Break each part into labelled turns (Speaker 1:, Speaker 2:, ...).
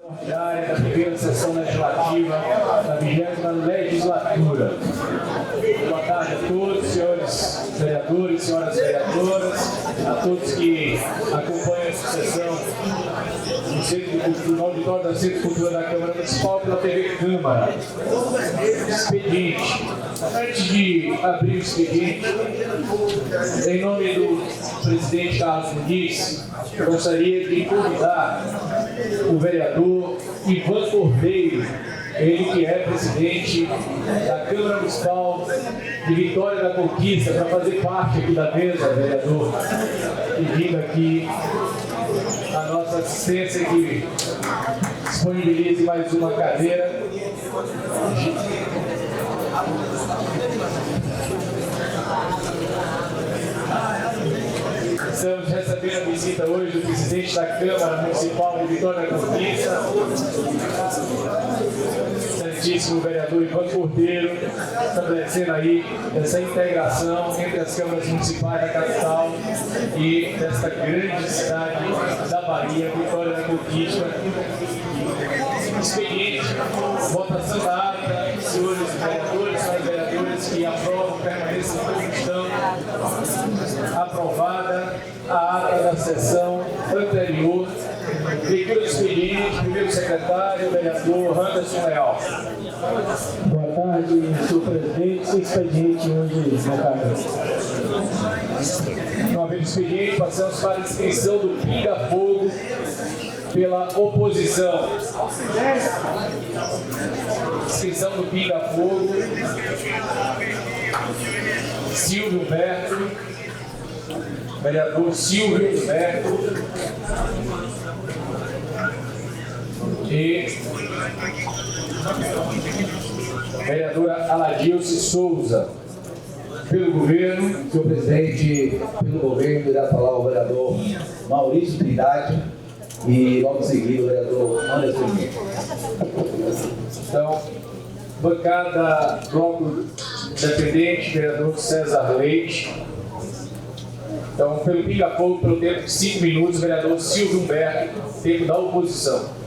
Speaker 1: Da primeira sessão legislativa da 20ª legislatura. Boa tarde a todos, senhores vereadores, senhoras vereadoras, a todos que acompanham essa sessão no auditório da Centro de Cultura da Câmara Municipal pela TV Câmara. Expediente. Antes de abrir o expediente, em nome do presidente Carlos Muniz, eu gostaria de convidar o vereador Ivan Cordeiro, ele que é presidente da Câmara Municipal de Vitória da Conquista, para fazer parte aqui da mesa, vereador, pedindo aqui a nossa assistência que disponibilize mais uma cadeira. Estamos recebendo a visita hoje do presidente da Câmara Municipal de Vitória da Conquista, excelentíssimo vereador Ivan Cordeiro, estabelecendo aí essa integração entre as câmaras municipais da capital e desta grande cidade da Bahia, Vitória da Conquista. Expediente, votação da ata, senhores vereadores, senhoras vereadoras que aprovam, permaneçam como estão. Aprovada a ata da sessão anterior. Leitura do expediente, primeiro secretário, vereador Anderson Leal.
Speaker 2: Boa tarde, senhor presidente. Esse expediente hoje na Câmara.
Speaker 1: Não havendo expediente, passamos para a inscrição do pinga-fogo pela oposição. Inscrição do pinga-fogo. Silvio Humberto. Vereador Silvio Humberto. E vereadora Aladilce Souza. Pelo governo.
Speaker 3: Senhor presidente, pelo governo, irá falar o vereador Maurício Trindade e logo em seguida o vereador Anderson Lima.
Speaker 1: Então, bancada bloco independente, vereador César Leite. Então, pelo pinga-fogo, pelo tempo de 5 minutos, vereador Silvio Humberto, tempo da oposição.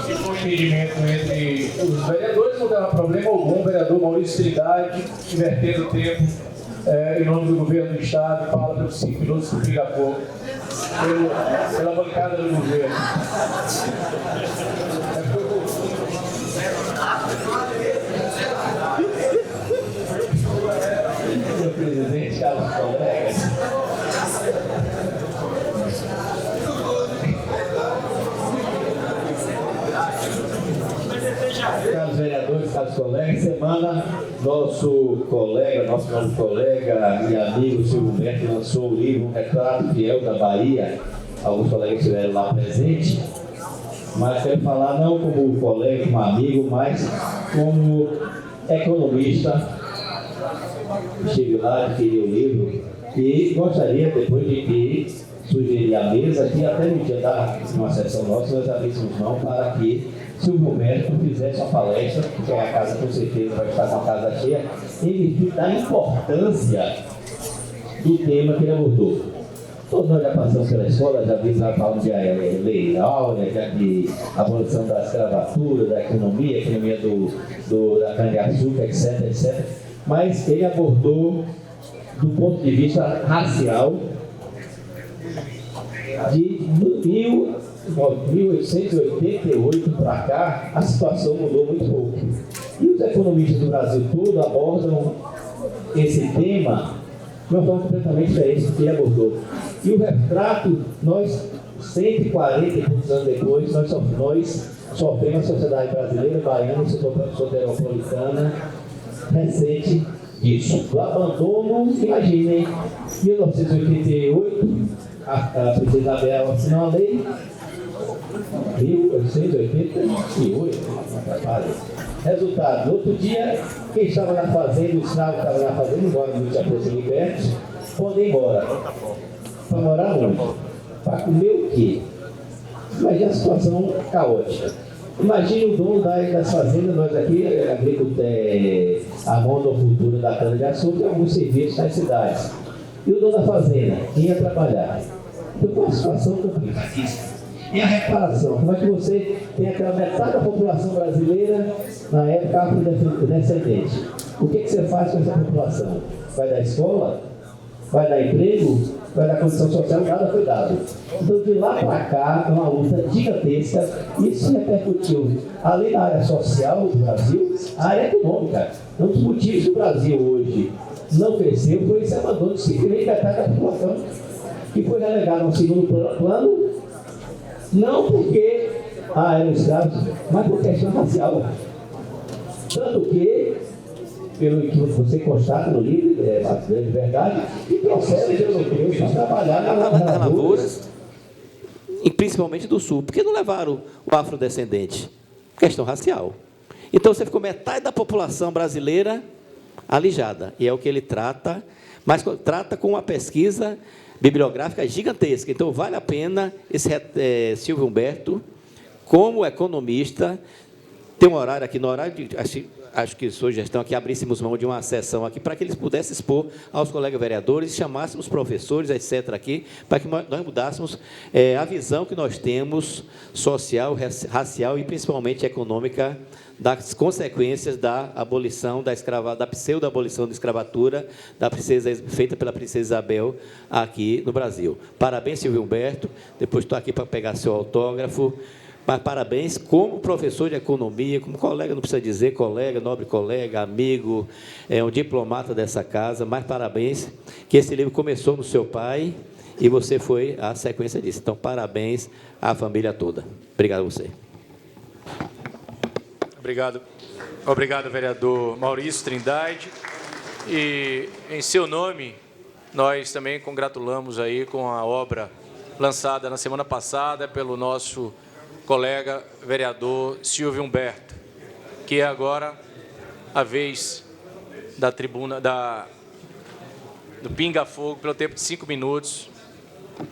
Speaker 1: Se for entendimento entre os vereadores, não terá problema algum. O vereador Maurício Trindade, invertendo o tempo, em nome do governo do Estado, fala pelos 5 minutos do pinga-fogo, pela bancada do governo.
Speaker 3: Senhor presidente, caros colegas, caros vereadores, caros colegas, semana nosso novo colega e amigo Silvio Humberto lançou o livro Um Retrato Fiel da Bahia. Alguns colegas estiveram lá presentes, mas quero falar não como colega, como amigo, mas como economista. Estive lá, adquiri o livro e gostaria, depois de sugerir à mesa que até no dia da uma sessão nossa nós abríssemos mão para que Silvio Humberto fizesse uma palestra, porque a casa com certeza vai estar com a casa cheia, em virtude da importância do tema que ele abordou. Todos nós já passamos pela escola, já vimos lá falando de lei áurea, de abolição da escravatura, da economia da cana-de-açúcar, etc. Mas ele abordou do ponto de vista racial de 1888 para cá, a situação mudou muito pouco. E os economistas do Brasil todo abordam esse tema de uma forma completamente diferente do que ele abordou. E o retrato, nós, 140 e poucos anos depois, nós sofremos a sociedade brasileira, baiana e soteropolitana recente disso. Do abandono, imaginem, 1988, a princesa Isabel assinou a lei, 1988, resultado, no outro dia, quem estava na fazenda, o escravo que estava na fazenda, embora não tinha posto liberto, pode ir embora. Para morar onde? Para comer o quê? Imagina a situação caótica. Imagine o dono das fazendas, nós aqui, a monocultura da cana-de-açúcar e alguns serviços nas cidades. E o dono da fazenda, quem ia trabalhar? Então, foi uma situação complicadíssima. E a reparação, como é que você tem aquela metade da população brasileira, na época, afrodescendente? O que você faz com essa população? Vai dar escola? Vai dar emprego? Vai dar condição social? Nada foi dado. Então, de lá para cá, é uma luta gigantesca. Isso repercutiu, além da área social do Brasil, a área econômica. Um dos motivos que o Brasil hoje não cresceu foi esse abandono de simplesmente metade da população, que foi relegado ao segundo plano, não porque eram escravos, mas por questão racial. Tanto que, pelo que você constata no livro, é de verdade, que trouxeram os europeus para trabalhar nas lavouras,
Speaker 4: e principalmente do Sul. Por que não levaram o afrodescendente? Questão racial. Então, você ficou metade da população brasileira alijada. E é o que ele trata, mas trata com uma pesquisa bibliográfica gigantesca. Então, vale a pena esse Silvio Humberto, como economista, tem um horário aqui, no horário de... Acho que sugestão aqui, abríssemos mão de uma sessão aqui para que eles pudessem expor aos colegas vereadores, chamássemos professores, etc., aqui, para que nós mudássemos a visão que nós temos social, racial e, principalmente, econômica das consequências da abolição da pseudo-abolição da escravatura feita pela princesa Isabel aqui no Brasil. Parabéns, Silvio Humberto. Depois estou aqui para pegar seu autógrafo. Mas parabéns como professor de economia, como colega, não precisa dizer colega, nobre colega, amigo, um diplomata dessa casa, mas parabéns que esse livro começou no seu pai e você foi a sequência disso. Então, parabéns à família toda. Obrigado a você.
Speaker 5: Obrigado, vereador Maurício Trindade. E, em seu nome, nós também congratulamos aí com a obra lançada na semana passada pelo nosso colega vereador Silvio Humberto, que é agora a vez da tribuna do pinga-fogo, pelo tempo de 5 minutos,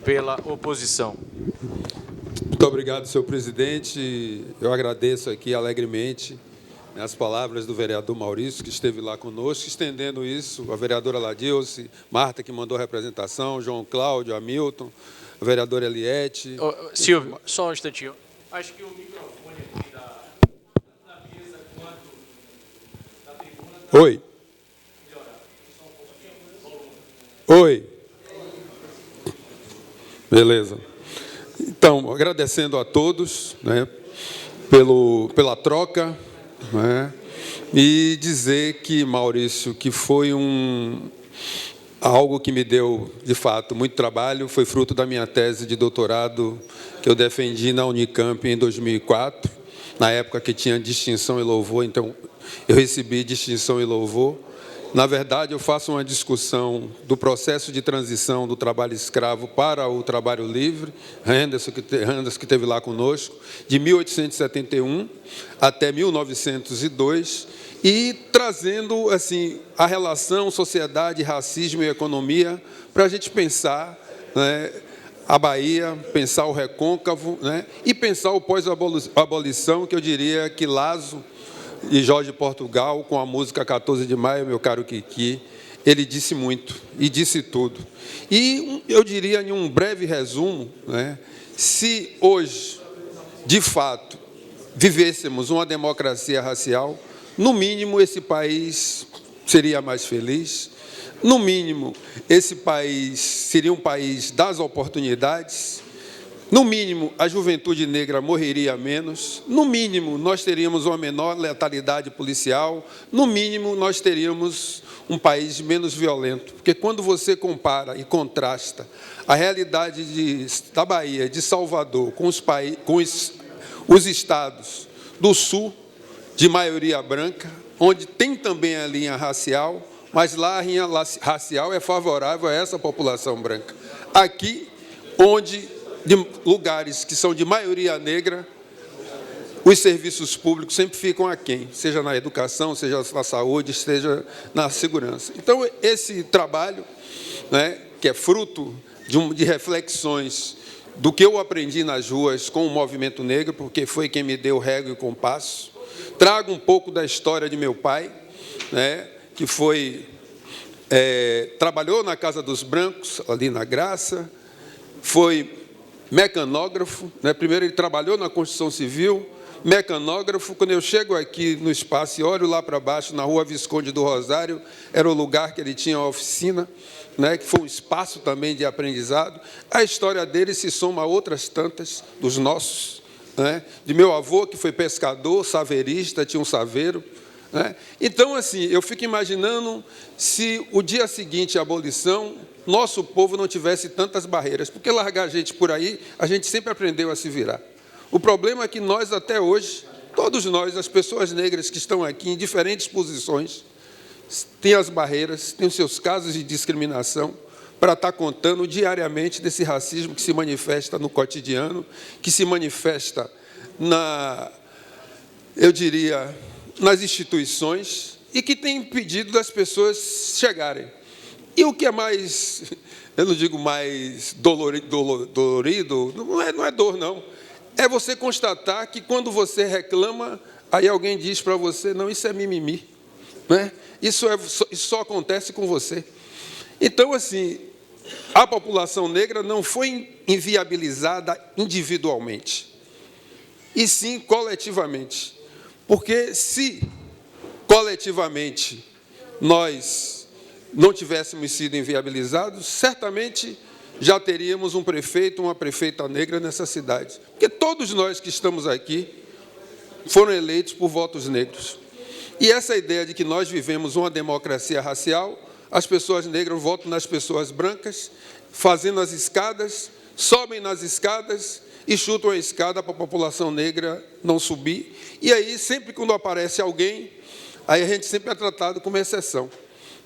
Speaker 5: pela oposição.
Speaker 6: Muito obrigado, senhor presidente. Eu agradeço aqui alegremente as palavras do vereador Maurício, que esteve lá conosco, estendendo isso, a vereadora Ladilce, Marta, que mandou a representação, João Cláudio, Hamilton, a vereadora Eliette.
Speaker 5: Silvio, só um instantinho. Acho que o microfone aqui da mesa, quanto da tribuna...
Speaker 6: Oi. Oi. Beleza. Então, agradecendo a todos, né, pela troca, né, e dizer que, Maurício, que foi algo que me deu, de fato, muito trabalho, foi fruto da minha tese de doutorado que eu defendi na Unicamp em 2004, na época que tinha distinção e louvor, então eu recebi distinção e louvor. Na verdade, eu faço uma discussão do processo de transição do trabalho escravo para o trabalho livre, Henderson, que esteve lá conosco, de 1871 até 1902, e trazendo assim, a relação sociedade, racismo e economia para a gente pensar, né, a Bahia, pensar o recôncavo, né, e pensar o pós-abolição, que eu diria que Lazo e Jorge Portugal, com a música 14 de Maio, meu caro Kiki, ele disse muito e disse tudo. E eu diria, em um breve resumo, né, se hoje, de fato, vivêssemos uma democracia racial, no mínimo esse país seria mais feliz, no mínimo esse país seria um país das oportunidades, no mínimo a juventude negra morreria menos, no mínimo nós teríamos uma menor letalidade policial, no mínimo nós teríamos um país menos violento, porque quando você compara e contrasta a realidade da Bahia, de Salvador, com os estados do Sul, de maioria branca, onde tem também a linha racial, mas lá a linha racial é favorável a essa população branca. Aqui, onde de lugares que são de maioria negra, os serviços públicos sempre ficam aquém, seja na educação, seja na saúde, seja na segurança. Então, esse trabalho, né, que é fruto de reflexões do que eu aprendi nas ruas com o movimento negro, porque foi quem me deu régua e compasso. Trago um pouco da história de meu pai, né, que trabalhou na Casa dos Brancos, ali na Graça, foi mecanógrafo, né? Primeiro ele trabalhou na construção civil, mecanógrafo. Quando eu chego aqui no espaço e olho lá para baixo, na rua Visconde do Rosário, era o lugar que ele tinha a oficina, né? Que foi um espaço também de aprendizado. A história dele se soma a outras tantas dos nossos, né? De meu avô, que foi pescador, saverista, tinha um saveiro, né? Então, assim, eu fico imaginando se o dia seguinte à abolição, nosso povo não tivesse tantas barreiras, porque largar a gente por aí, a gente sempre aprendeu a se virar. O problema é que nós, até hoje, todos nós, as pessoas negras que estão aqui em diferentes posições, têm as barreiras, têm os seus casos de discriminação, para estar contando diariamente desse racismo que se manifesta no cotidiano, que se manifesta nas instituições e que tem impedido das pessoas chegarem. E o que é mais, eu não digo mais dolorido, não é dor, não. É você constatar que quando você reclama, aí alguém diz para você, não, isso é mimimi, né? Isso só acontece com você. Então, assim, a população negra não foi inviabilizada individualmente, e sim coletivamente. Porque se coletivamente nós não tivéssemos sido inviabilizados, certamente já teríamos um prefeito, uma prefeita negra nessa cidade. Porque todos nós que estamos aqui foram eleitos por votos negros. E essa ideia de que nós vivemos uma democracia racial, as pessoas negras votam nas pessoas brancas, fazendo as escadas, sobem nas escadas e chutam a escada para a população negra não subir. E aí, sempre quando aparece alguém, aí a gente sempre é tratado como exceção.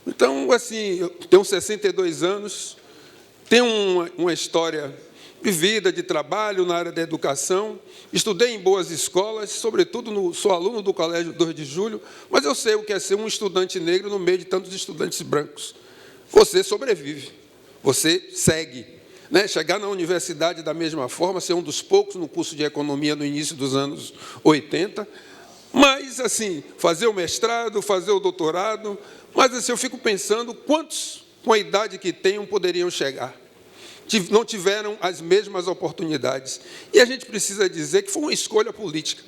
Speaker 6: Então, assim, eu tenho 62 anos, tenho uma história de vida, de trabalho na área da educação, estudei em boas escolas, sobretudo sou aluno do Colégio 2 de Julho, mas eu sei o que é ser um estudante negro no meio de tantos estudantes brancos. Você sobrevive, você segue, né? Chegar na universidade da mesma forma, ser um dos poucos no curso de economia no início dos anos 80, mas, assim, fazer o mestrado, fazer o doutorado, mas, assim, eu fico pensando quantos, com a idade que tenham, poderiam chegar. Não tiveram as mesmas oportunidades. E a gente precisa dizer que foi uma escolha política.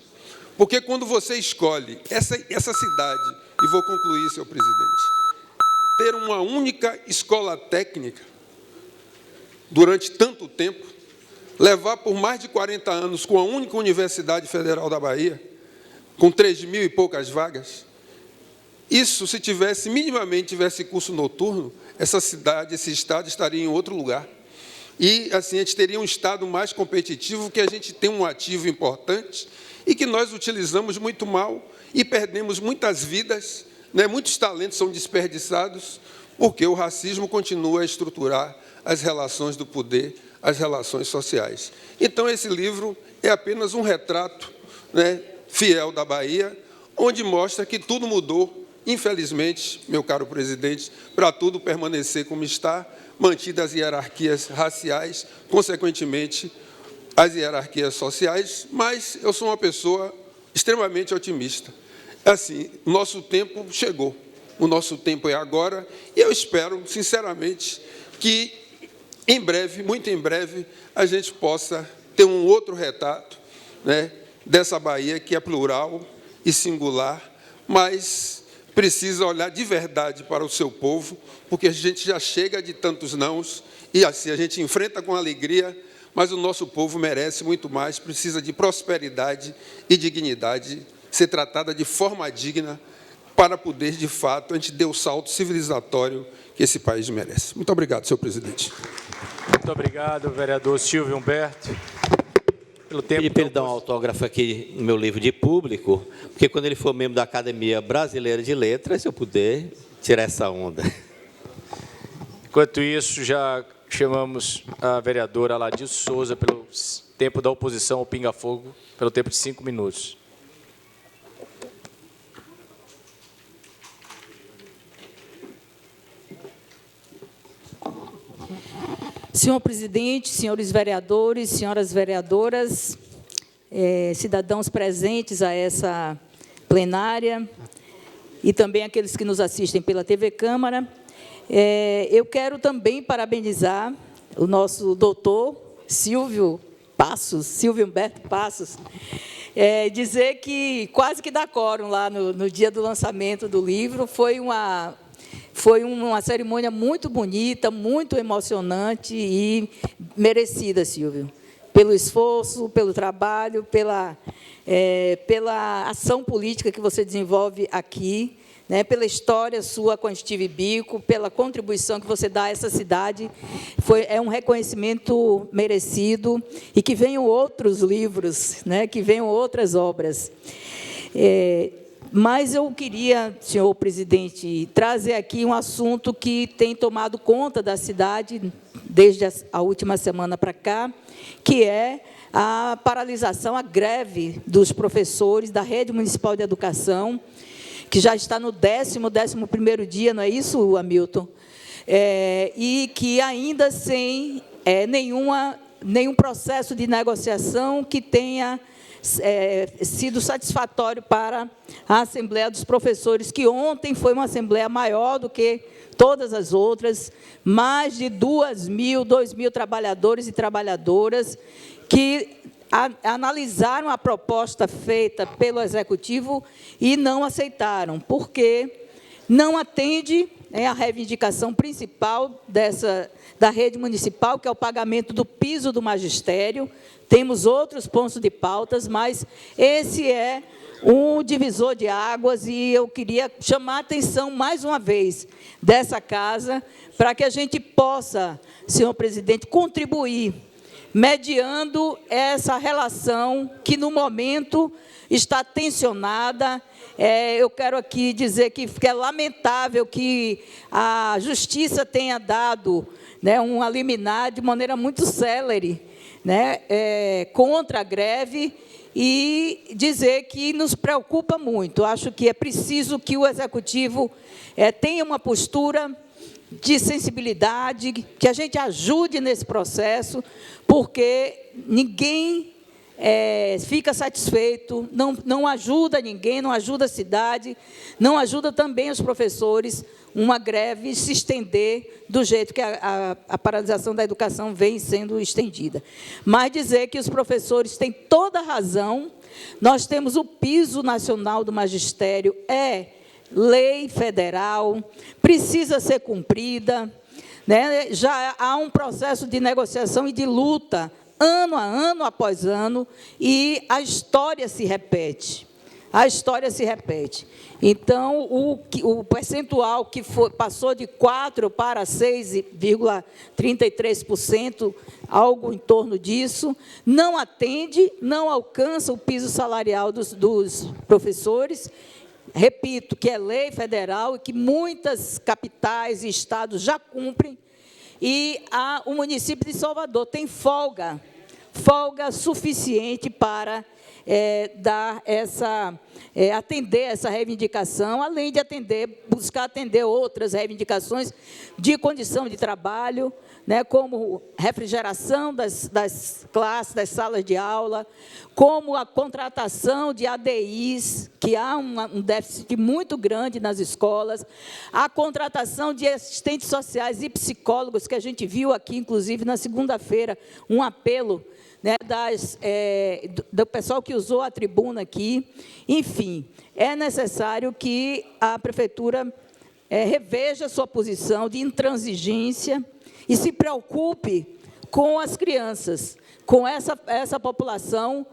Speaker 6: Porque quando você escolhe essa cidade, e vou concluir, senhor presidente, ter uma única escola técnica durante tanto tempo, levar por mais de 40 anos com a única Universidade Federal da Bahia, com 3.000 e poucas vagas, isso, se minimamente tivesse curso noturno, essa cidade, esse estado estaria em outro lugar. E, assim, a gente teria um estado mais competitivo, que a gente tem um ativo importante e que nós utilizamos muito mal e perdemos muitas vidas, né? Muitos talentos são desperdiçados, porque o racismo continua a estruturar as relações do poder, as relações sociais. Então, esse livro é apenas um retrato, né, fiel da Bahia, onde mostra que tudo mudou, infelizmente, meu caro presidente, para tudo permanecer como está, mantidas as hierarquias raciais, consequentemente, as hierarquias sociais, mas eu sou uma pessoa extremamente otimista. Assim, nosso tempo chegou, o nosso tempo é agora, e eu espero, sinceramente, que em breve, muito em breve, a gente possa ter um outro retrato, né, dessa Bahia que é plural e singular, mas precisa olhar de verdade para o seu povo, porque a gente já chega de tantos nãos, e assim a gente enfrenta com alegria, mas o nosso povo merece muito mais, precisa de prosperidade e dignidade, ser tratada de forma digna, para poder, de fato, a gente dar o salto civilizatório que esse país merece. Muito obrigado, senhor presidente.
Speaker 5: Muito obrigado, vereador Silvio Humberto.
Speaker 4: Pedi para ele dar um autógrafo aqui no meu livro de público, porque quando ele for membro da Academia Brasileira de Letras, se eu puder tirar essa onda.
Speaker 5: Enquanto isso, já chamamos a vereadora Aladilson Souza pelo tempo da oposição ao Pinga Fogo, pelo tempo de 5 minutos.
Speaker 7: Senhor presidente, senhores vereadores, senhoras vereadoras, cidadãos presentes a essa plenária e também aqueles que nos assistem pela TV Câmara, eu quero também parabenizar o nosso doutor Silvio Humberto Passos, dizer que quase que dá quórum lá no dia do lançamento do livro. Foi uma cerimônia muito bonita, muito emocionante e merecida, Silvio, pelo esforço, pelo trabalho, pela ação política que você desenvolve aqui, né, pela história sua com a Steve Biko, pela contribuição que você dá a essa cidade. É um reconhecimento merecido, e que venham outros livros, né, que venham outras obras. Mas eu queria, senhor presidente, trazer aqui um assunto que tem tomado conta da cidade desde a última semana para cá, que é a paralisação, a greve dos professores da Rede Municipal de Educação, que já está no 11º dia, não é isso, Hamilton? E que ainda sem nenhum processo de negociação que tenha sido satisfatório para a Assembleia dos Professores, que ontem foi uma Assembleia maior do que todas as outras, mais de 2.000 trabalhadores e trabalhadoras que analisaram a proposta feita pelo Executivo e não aceitaram, porque não atende a reivindicação principal da rede municipal, que é o pagamento do piso do magistério. Temos outros pontos de pautas, mas esse é um divisor de águas, e eu queria chamar a atenção, mais uma vez, dessa casa, para que a gente possa, senhor presidente, contribuir, mediando essa relação que, no momento, está tensionada. Eu quero aqui dizer que é lamentável que a Justiça tenha dado, né, uma liminar de maneira muito célere, né, contra a greve, e dizer que nos preocupa muito. Acho que é preciso que o Executivo tenha uma postura de sensibilidade, que a gente ajude nesse processo, porque ninguém fica satisfeito, não ajuda ninguém, não ajuda a cidade, não ajuda também os professores, uma greve se estender do jeito que a paralisação da educação vem sendo estendida. Mas dizer que os professores têm toda a razão. Nós temos o piso nacional do magistério, lei federal, precisa ser cumprida, né? Já há um processo de negociação e de luta, ano após ano, e a história se repete. Então, o percentual que passou de 4% para 6,33%, algo em torno disso, não atende, não alcança o piso salarial dos professores. Repito, que é lei federal e que muitas capitais e estados já cumprem, e o município de Salvador tem folga suficiente para atender essa reivindicação, além de buscar atender outras reivindicações de condição de trabalho, né, como refrigeração das classes, das salas de aula, como a contratação de ADIs, que há um déficit muito grande nas escolas, a contratação de assistentes sociais e psicólogos, que a gente viu aqui, inclusive, na segunda-feira, um apelo, né, do pessoal que usou a tribuna aqui. Enfim, é necessário que a Prefeitura reveja sua posição de intransigência e se preocupe com as crianças, com essa população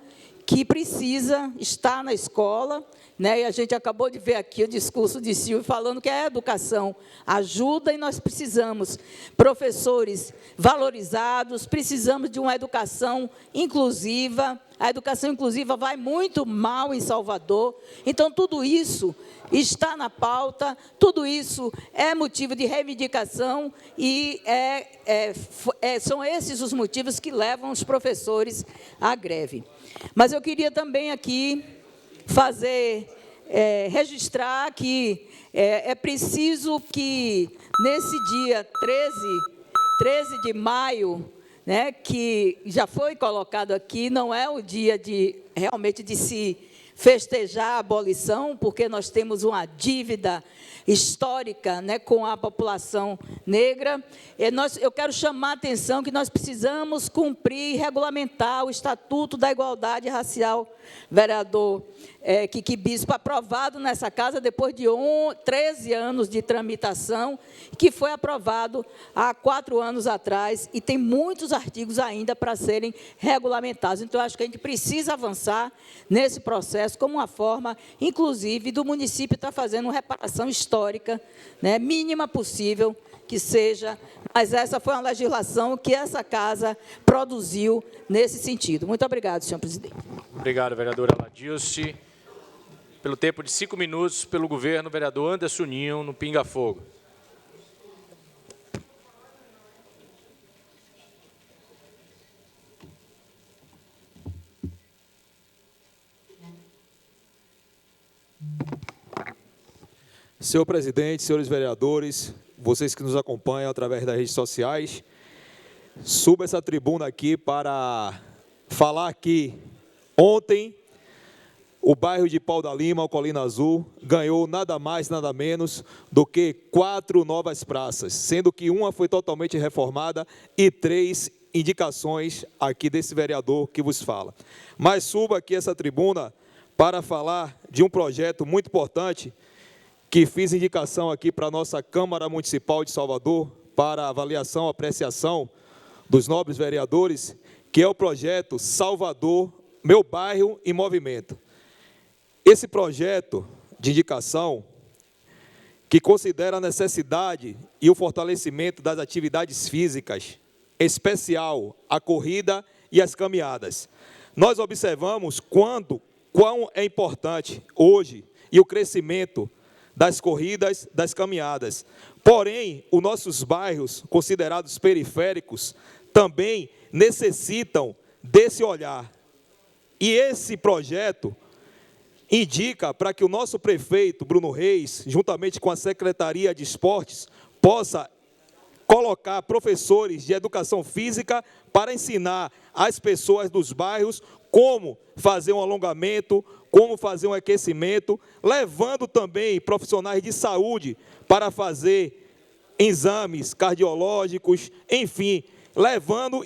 Speaker 7: que precisa estar na escola, né? E a gente acabou de ver aqui o discurso de Silvio falando que a educação ajuda, e nós precisamos professores valorizados, precisamos de uma educação inclusiva. A educação inclusiva vai muito mal em Salvador. Então, tudo isso está na pauta, tudo isso é motivo de reivindicação, e são esses os motivos que levam os professores à greve. Mas eu queria também aqui registrar que é preciso que, nesse dia 13 de maio, né, que já foi colocado aqui, não é o dia realmente de se festejar a abolição, porque nós temos uma dívida histórica, né, com a população negra. Eu quero chamar a atenção que nós precisamos cumprir e regulamentar o Estatuto da Igualdade Racial, vereador Kiki Bispo, aprovado nessa casa depois de 13 anos de tramitação, que foi aprovado há 4 anos atrás, e tem muitos artigos ainda para serem regulamentados. Então, acho que a gente precisa avançar nesse processo como uma forma, inclusive, do município estar fazendo uma reparação histórica, né, mínima possível que seja, mas essa foi uma legislação que essa casa produziu nesse sentido. Muito obrigado, senhor presidente.
Speaker 5: Obrigado, vereadora Ladilce. Pelo tempo de 5 minutos, pelo governo, vereador Anderson Ninho, no Pinga Fogo.
Speaker 8: Senhor presidente, senhores vereadores, vocês que nos acompanham através das redes sociais, subo essa tribuna aqui para falar que ontem o bairro de Pau da Lima, Colina Azul, ganhou nada mais, nada menos do que 4 novas praças, sendo que uma foi totalmente reformada e 3 indicações aqui desse vereador que vos fala. Mas subo aqui essa tribuna para falar de um projeto muito importante que fiz indicação aqui para a nossa Câmara Municipal de Salvador para avaliação, apreciação dos nobres vereadores, que é o projeto Salvador, Meu Bairro em Movimento. Esse projeto de indicação, que considera a necessidade e o fortalecimento das atividades físicas, em especial a corrida e as caminhadas. Nós observamos quão é importante hoje e o crescimento das corridas, das caminhadas. Porém, os nossos bairros, considerados periféricos, também necessitam desse olhar. E esse projeto indica para que o nosso prefeito, Bruno Reis, juntamente com a Secretaria de Esportes, possa colocar professores de educação física para ensinar às pessoas dos bairros como fazer um alongamento, como fazer um aquecimento, levando também profissionais de saúde para fazer exames cardiológicos, enfim, levando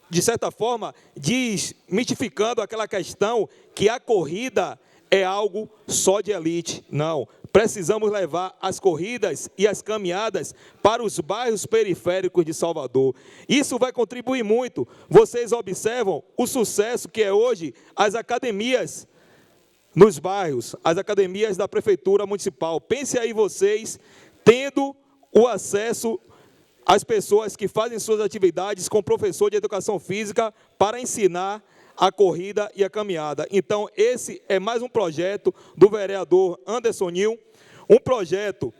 Speaker 8: de certa forma, desmitificando aquela questão que a corrida é algo só de elite. Não, precisamos levar as corridas e as caminhadas para os bairros periféricos de Salvador. Isso vai contribuir muito. Vocês observam o sucesso que é hoje as academias nos bairros, as academias da Prefeitura Municipal. Pense aí vocês tendo o acesso às pessoas que fazem suas atividades com professor de educação física para ensinar a corrida e a caminhada. Então, esse é mais um projeto do vereador Anderson Ninho, um projeto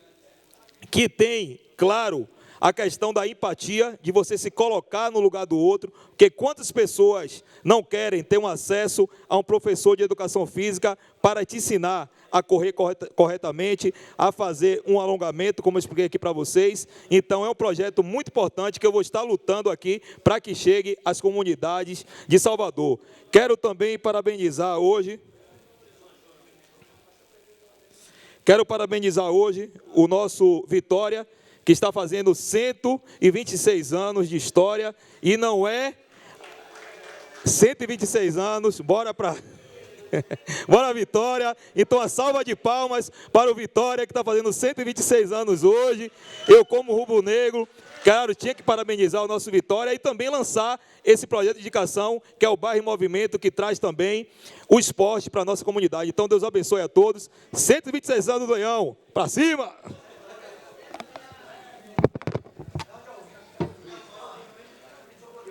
Speaker 8: que tem, claro, a questão da empatia, de você se colocar no lugar do outro, porque quantas pessoas não querem ter um acesso a um professor de educação física para te ensinar a correr corretamente, a fazer um alongamento, como eu expliquei aqui para vocês. Então, é um projeto muito importante que eu vou estar lutando aqui para que chegue às comunidades de Salvador. Quero também parabenizar hoje o nosso Vitória, que está fazendo 126 anos de história, e não é 126 anos, bora Vitória. Então, a salva de palmas para o Vitória, que está fazendo 126 anos hoje. Eu, como rubro-negro, claro, tinha que parabenizar o nosso Vitória e também lançar esse projeto de indicação, que é o Bairro em Movimento, que traz também o esporte para a nossa comunidade. Então, Deus abençoe a todos. 126 anos do Leão, para cima!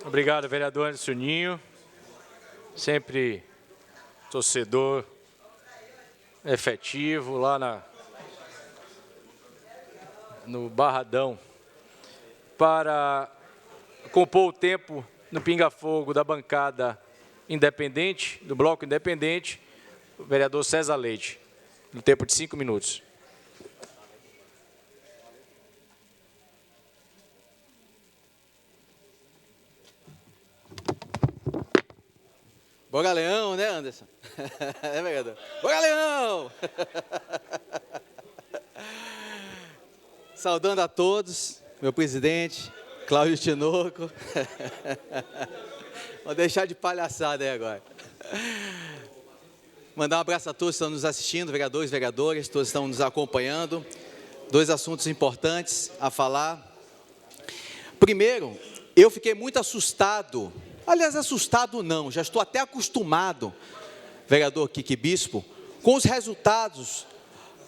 Speaker 5: Obrigado, vereador Anderson Ninho. Sempre torcedor efetivo lá no Barradão. Para compor o tempo no pinga-fogo da bancada independente, do bloco independente, o vereador César Leite, no tempo de 5 minutos.
Speaker 9: Bora Leão, né, Anderson? É, vereador? Bora Leão! Saudando a todos, meu presidente, Cláudio Tinoco. Vou deixar de palhaçada aí agora. Mandar um abraço a todos que estão nos assistindo, vereadores, vereadoras, todos estão nos acompanhando. 2 assuntos importantes a falar. Primeiro, eu fiquei muito assustado. Aliás, assustado não, já estou até acostumado, vereador Kiki Bispo, com os resultados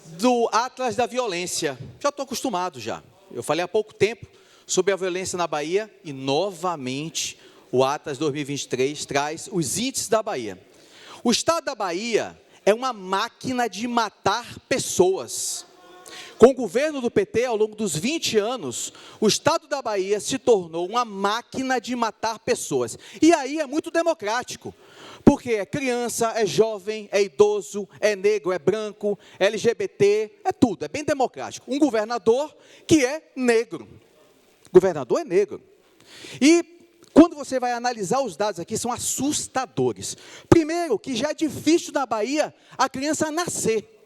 Speaker 9: do Atlas da Violência. Já estou acostumado já. Eu falei há pouco tempo sobre a violência na Bahia e, novamente, o Atlas 2023 traz os índices da Bahia. O estado da Bahia é uma máquina de matar pessoas. Com o governo do PT, ao longo dos 20 anos, o estado da Bahia se tornou uma máquina de matar pessoas. E aí é muito democrático, porque é criança, é jovem, é idoso, é negro, é branco, é LGBT, é tudo, é bem democrático. Um governador que é negro. Governador é negro. E quando você vai analisar os dados aqui, são assustadores. Primeiro, que já é difícil na Bahia a criança nascer.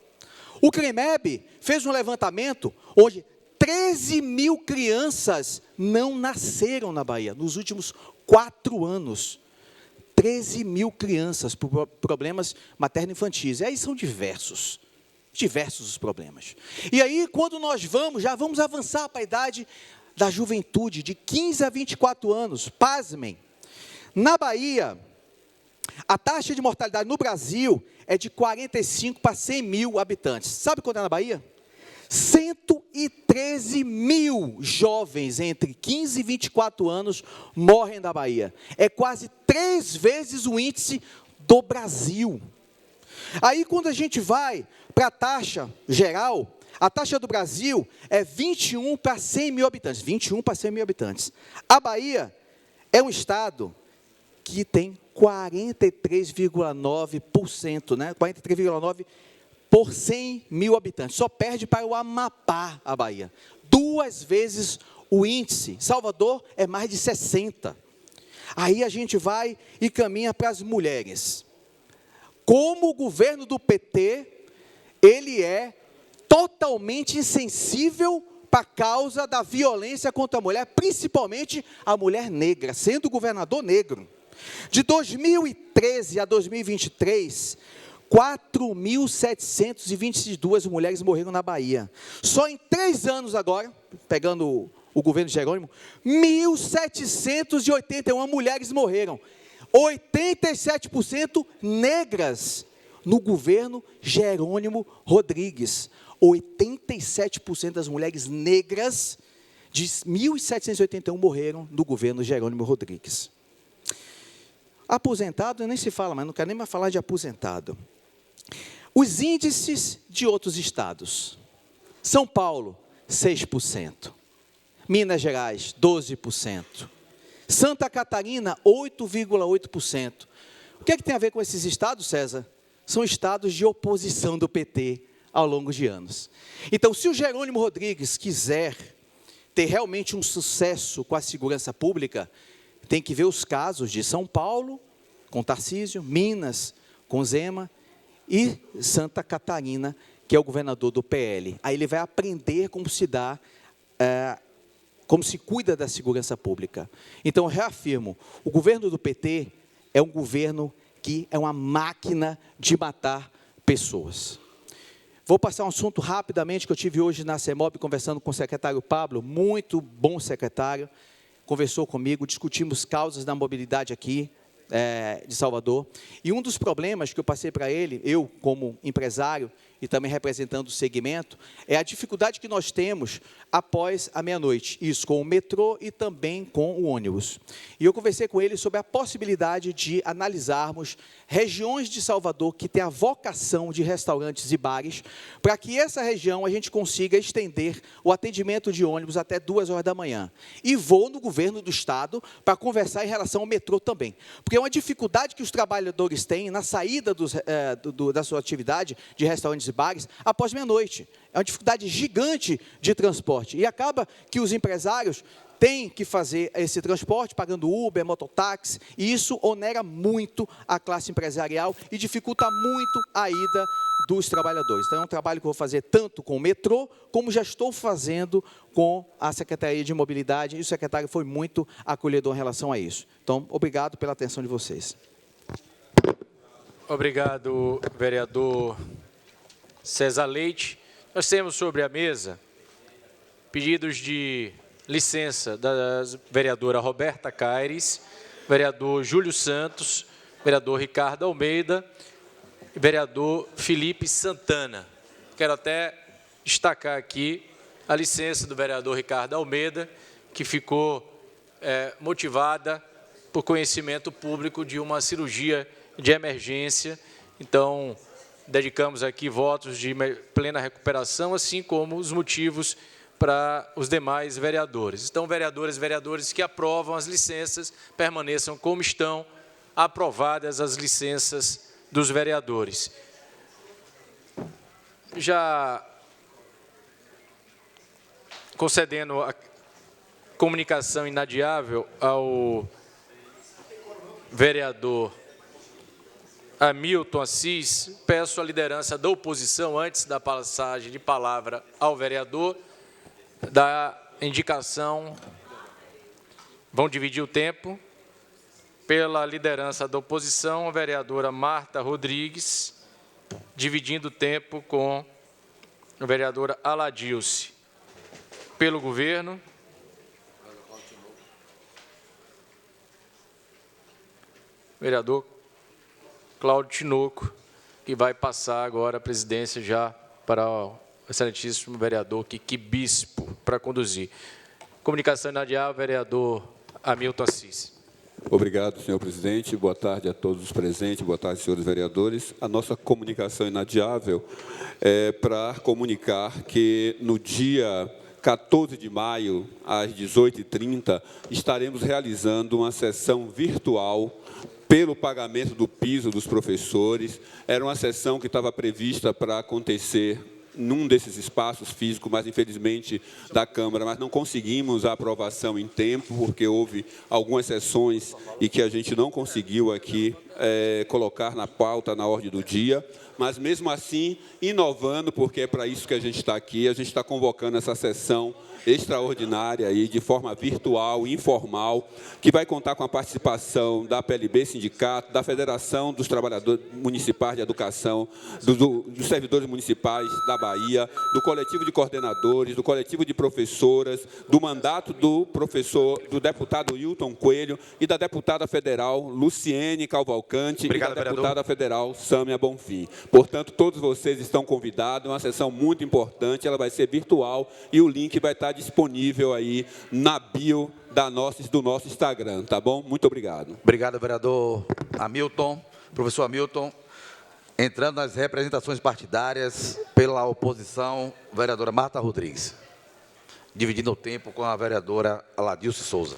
Speaker 9: O CREMEB fez um levantamento onde 13 mil crianças não nasceram na Bahia, nos últimos 4 anos. 13 mil crianças por problemas materno-infantis. E aí são diversos os problemas. E aí, quando nós já vamos avançar para a idade da juventude, de 15 a 24 anos, pasmem, na Bahia, a taxa de mortalidade no Brasil é de 45 para 100 mil habitantes. Sabe quanto é na Bahia? 113 mil jovens entre 15 e 24 anos morrem na Bahia. É quase 3 vezes o índice do Brasil. Aí, quando a gente vai para a taxa geral, a taxa do Brasil é 21 para 100 mil habitantes. 21 para 100 mil habitantes. A Bahia é um estado que tem 43,9%, né? 43,9% por 100 mil habitantes. Só perde para o Amapá, a Bahia. 2 vezes o índice. Salvador é mais de 60%. Aí a gente vai e caminha para as mulheres. Como o governo do PT, ele é totalmente insensível para a causa da violência contra a mulher, principalmente a mulher negra, sendo o governador negro. De 2013 a 2023, 4.722 mulheres morreram na Bahia. Só em 3 anos agora, pegando o governo Jerônimo, 1.781 mulheres morreram. 87% negras no governo Jerônimo Rodrigues. 87% das mulheres negras de 1.781 morreram no governo Jerônimo Rodrigues. Aposentado, nem se fala, mas não quero nem mais falar de aposentado. Os índices de outros estados. São Paulo, 6%. Minas Gerais, 12%. Santa Catarina, 8,8%. O que é que tem a ver com esses estados, César? São estados de oposição do PT ao longo de anos. Então, se o Jerônimo Rodrigues quiser ter realmente um sucesso com a segurança pública, tem que ver os casos de São Paulo, com Tarcísio, Minas, com Zema, e Santa Catarina, que é o governador do PL. Aí ele vai aprender como se dá, como se cuida da segurança pública. Então, eu reafirmo, o governo do PT é um governo que é uma máquina de matar pessoas. Vou passar um assunto rapidamente que eu tive hoje na CEMOB, conversando com o secretário Pablo, muito bom secretário, conversou comigo, discutimos causas da mobilidade aqui de Salvador. E um dos problemas que eu passei para ele, eu como empresário e também representando o segmento, é a dificuldade que nós temos após a meia-noite. Isso com o metrô e também com o ônibus. E eu conversei com ele sobre a possibilidade de analisarmos regiões de Salvador que têm a vocação de restaurantes e bares, para que essa região a gente consiga estender o atendimento de ônibus até 2 horas da manhã. E vou no governo do estado para conversar em relação ao metrô também. Porque é uma dificuldade que os trabalhadores têm na saída da sua atividade de restaurantes e bares após meia-noite. É uma dificuldade gigante de transporte. E acaba que os empresários têm que fazer esse transporte, pagando Uber, mototáxi, e isso onera muito a classe empresarial e dificulta muito a ida dos trabalhadores. Então, é um trabalho que eu vou fazer tanto com o metrô, como já estou fazendo com a Secretaria de Mobilidade, e o secretário foi muito acolhedor em relação a isso. Então, obrigado pela atenção de vocês.
Speaker 5: Obrigado, vereador César Leite. Nós temos sobre a mesa pedidos de licença da vereadora Roberta Caires, vereador Júlio Santos, vereador Ricardo Almeida e vereador Felipe Santana. Quero até destacar aqui a licença do vereador Ricardo Almeida, que ficou motivada por conhecimento público de uma cirurgia de emergência. Então, dedicamos aqui votos de plena recuperação, assim como os motivos para os demais vereadores. Então, vereadoras e vereadores que aprovam as licenças, permaneçam como estão, aprovadas as licenças dos vereadores. Já concedendo a comunicação inadiável ao vereador Hamilton Assis, peço a liderança da oposição, antes da passagem de palavra ao vereador, da indicação, vão dividir o tempo, pela liderança da oposição, a vereadora Marta Rodrigues, dividindo o tempo com a vereadora Aladilce. Pelo governo, vereador Cláudio Tinoco, que vai passar agora a presidência já para o excelentíssimo vereador Kiki Bispo, para conduzir. Comunicação inadiável, vereador Hamilton Assis.
Speaker 6: Obrigado, senhor presidente. Boa tarde a todos os presentes. Boa tarde, senhores vereadores. A nossa comunicação inadiável é para comunicar que no dia 14 de maio, às 18h30, estaremos realizando uma sessão virtual pelo pagamento do piso dos professores. Era uma sessão que estava prevista para acontecer num desses espaços físicos, mas infelizmente da Câmara, mas não conseguimos a aprovação em tempo, porque houve algumas sessões e que a gente não conseguiu aqui colocar na pauta, na ordem do dia, mas mesmo assim, inovando, porque é para isso que a gente está aqui, a gente está convocando essa sessão extraordinária aí, de forma virtual, informal, que vai contar com a participação da PLB Sindicato, da Federação dos Trabalhadores Municipais de Educação, dos servidores municipais da Bahia, do coletivo de coordenadores, do coletivo de professoras, do mandato do do deputado Hilton Coelho e da deputada federal Luciene Cavalcante. Obrigado, e da deputada federal Sâmia Bonfim. Portanto, todos vocês estão convidados, é uma sessão muito importante, ela vai ser virtual e o link vai estar disponível aí na bio do nosso Instagram, tá bom? Muito obrigado.
Speaker 10: Obrigado, vereador Hamilton. Professor Hamilton, entrando nas representações partidárias pela oposição, vereadora Marta Rodrigues, dividindo o tempo com a vereadora Aladilce Souza.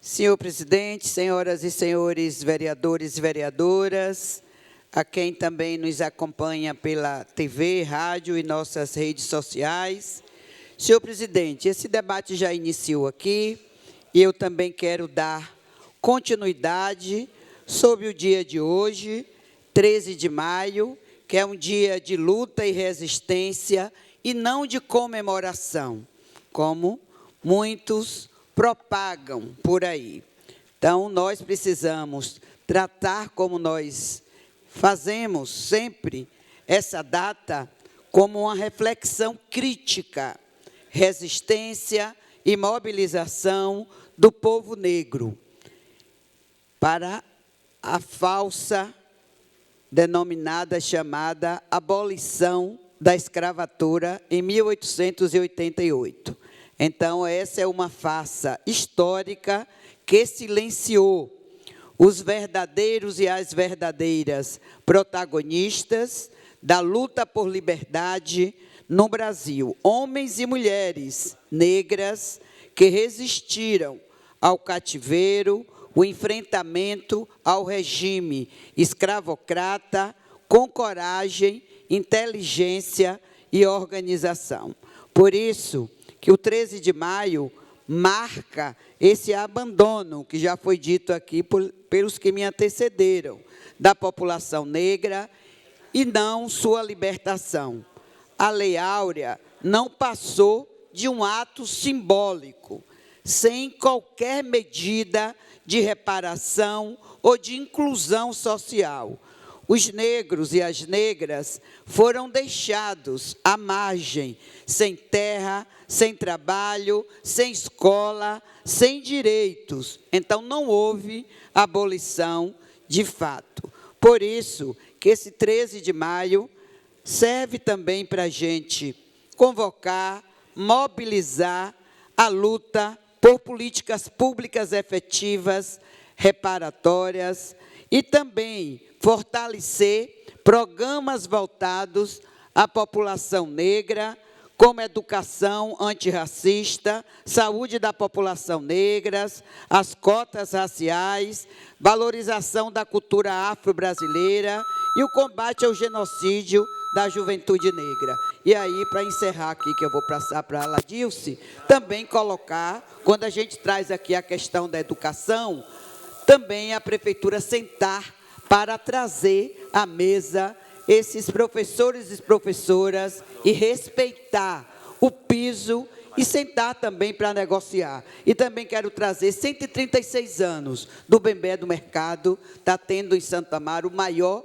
Speaker 11: Senhor presidente, senhoras e senhores vereadores e vereadoras, a quem também nos acompanha pela TV, rádio e nossas redes sociais. Senhor presidente, esse debate já iniciou aqui e eu também quero dar continuidade sobre o dia de hoje, 13 de maio, que é um dia de luta e resistência e não de comemoração, como muitos propagam por aí. Então, nós precisamos tratar, como nós fazemos sempre, essa data como uma reflexão crítica, resistência e mobilização do povo negro para a falsa denominada, chamada abolição da escravatura em 1888. Então, essa é uma farsa histórica que silenciou os verdadeiros e as verdadeiras protagonistas da luta por liberdade no Brasil, homens e mulheres negras que resistiram ao cativeiro, o enfrentamento ao regime escravocrata com coragem, inteligência e organização. Por isso que o 13 de maio marca esse abandono, que já foi dito aqui pelos que me antecederam, da população negra e não sua libertação. A Lei Áurea não passou de um ato simbólico, sem qualquer medida de reparação ou de inclusão social. Os negros e as negras foram deixados à margem, sem terra, sem trabalho, sem escola, sem direitos. Então, não houve abolição de fato. Por isso que esse 13 de maio serve também para a gente convocar, mobilizar a luta por políticas públicas efetivas, reparatórias, e também fortalecer programas voltados à população negra, como educação antirracista, saúde da população negra, as cotas raciais, valorização da cultura afro-brasileira e o combate ao genocídio da juventude negra. E aí, para encerrar aqui, que eu vou passar para a Ladilce, também colocar, quando a gente traz aqui a questão da educação, também a Prefeitura sentar para trazer à mesa esses professores e professoras e respeitar o piso e sentar também para negociar. E também quero trazer 136 anos do Bembé do Mercado, está tendo em Santo Amaro o maior